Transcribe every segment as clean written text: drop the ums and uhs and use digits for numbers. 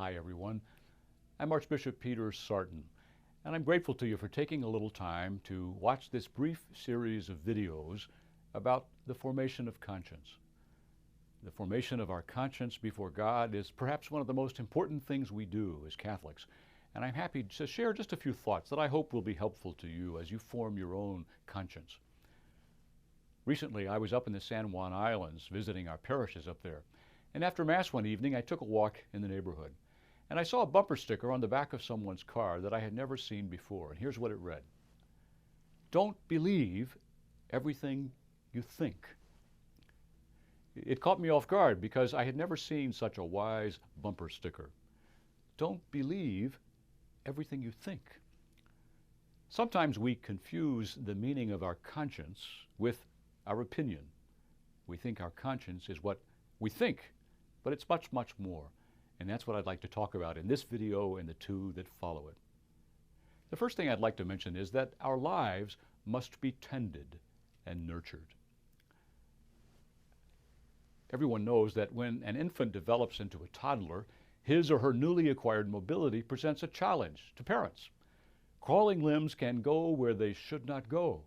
Hi, everyone. I'm Archbishop Peter Sartain, and I'm grateful to you for taking a little time to watch this brief series of videos about the formation of conscience. The formation of our conscience before God is perhaps one of the most important things we do as Catholics, and I'm happy to share just a few thoughts that I hope will be helpful to you as you form your own conscience. Recently, I was up in the San Juan Islands visiting our parishes up there, and after Mass one evening, I took a walk in the neighborhood. And I saw a bumper sticker on the back of someone's car that I had never seen before. And here's what it read: "Don't believe everything you think." It caught me off guard because I had never seen such a wise bumper sticker. Don't believe everything you think. Sometimes we confuse the meaning of our conscience with our opinion. We think our conscience is what we think, but it's much, much more. And that's what I'd like to talk about in this video and the two that follow it. The first thing I'd like to mention is that our lives must be tended and nurtured. Everyone knows that when an infant develops into a toddler, his or her newly acquired mobility presents a challenge to parents. Crawling limbs can go where they should not go.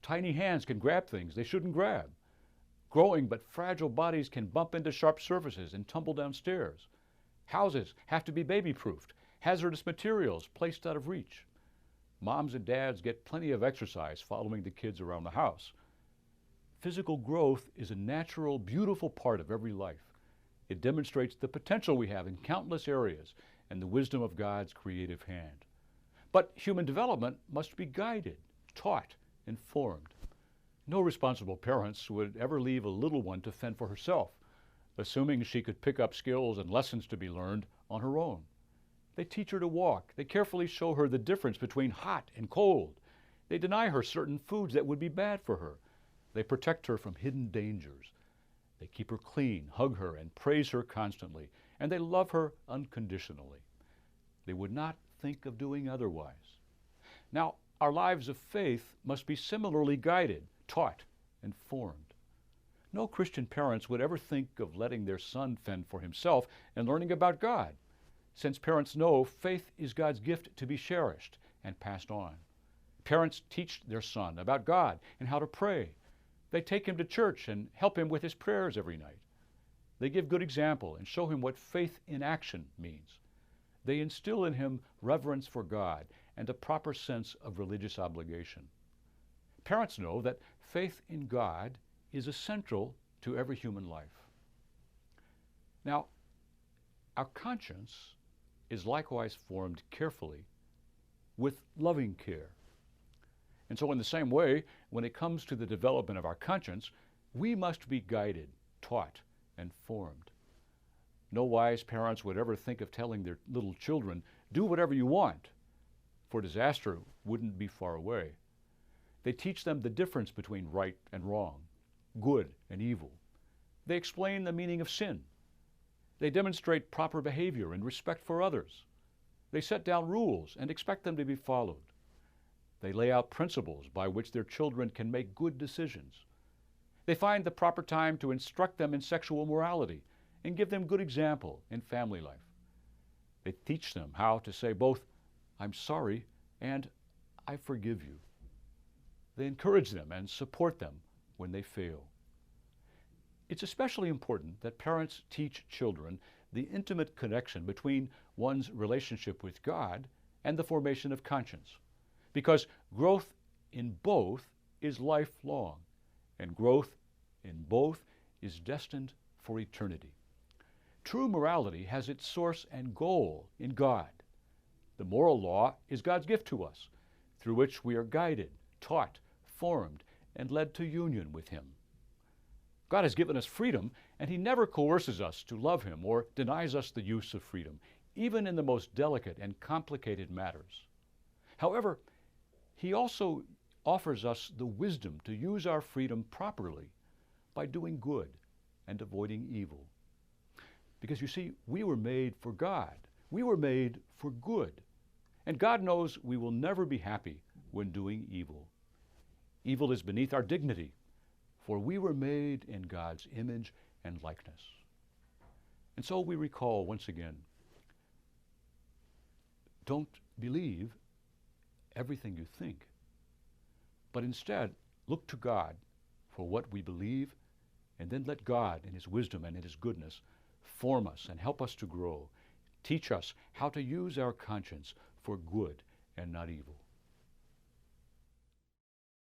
Tiny hands can grab things they shouldn't grab. Growing but fragile bodies can bump into sharp surfaces and tumble downstairs. Houses have to be baby-proofed, hazardous materials placed out of reach. Moms and dads get plenty of exercise following the kids around the house. Physical growth is a natural, beautiful part of every life. It demonstrates the potential we have in countless areas and the wisdom of God's creative hand. But human development must be guided, taught, and formed. No responsible parents would ever leave a little one to fend for herself, assuming she could pick up skills and lessons to be learned on her own. They teach her to walk. They carefully show her the difference between hot and cold. They deny her certain foods that would be bad for her. They protect her from hidden dangers. They keep her clean, hug her, and praise her constantly. And they love her unconditionally. They would not think of doing otherwise. Now, our lives of faith must be similarly guided, taught, and formed. No Christian parents would ever think of letting their son fend for himself and learning about God, since parents know faith is God's gift to be cherished and passed on. Parents teach their son about God and how to pray. They take him to church and help him with his prayers every night. They give good example and show him what faith in action means. They instill in him reverence for God and a proper sense of religious obligation. Parents know that faith in God is essential to every human life. Now, our conscience is likewise formed carefully with loving care. And so in the same way, when it comes to the development of our conscience, we must be guided, taught, and formed. No wise parents would ever think of telling their little children, "Do whatever you want," for disaster wouldn't be far away. They teach them the difference between right and wrong, good and evil. They explain the meaning of sin. They demonstrate proper behavior and respect for others. They set down rules and expect them to be followed. They lay out principles by which their children can make good decisions. They find the proper time to instruct them in sexual morality and give them good example in family life. They teach them how to say both, "I'm sorry," and "I forgive you." They encourage them and support them when they fail. It's especially important that parents teach children the intimate connection between one's relationship with God and the formation of conscience, because growth in both is lifelong, and growth in both is destined for eternity. True morality has its source and goal in God. The moral law is God's gift to us, through which we are guided, taught, formed, and led to union with Him. God has given us freedom, and He never coerces us to love Him or denies us the use of freedom, even in the most delicate and complicated matters. However, He also offers us the wisdom to use our freedom properly by doing good and avoiding evil. Because you see, we were made for God. We were made for good. And God knows we will never be happy when doing evil. Evil is beneath our dignity, for we were made in God's image and likeness. And so we recall once again, don't believe everything you think, but instead look to God for what we believe, and then let God in his wisdom and in his goodness form us and help us to grow. Teach us how to use our conscience for good and not evil.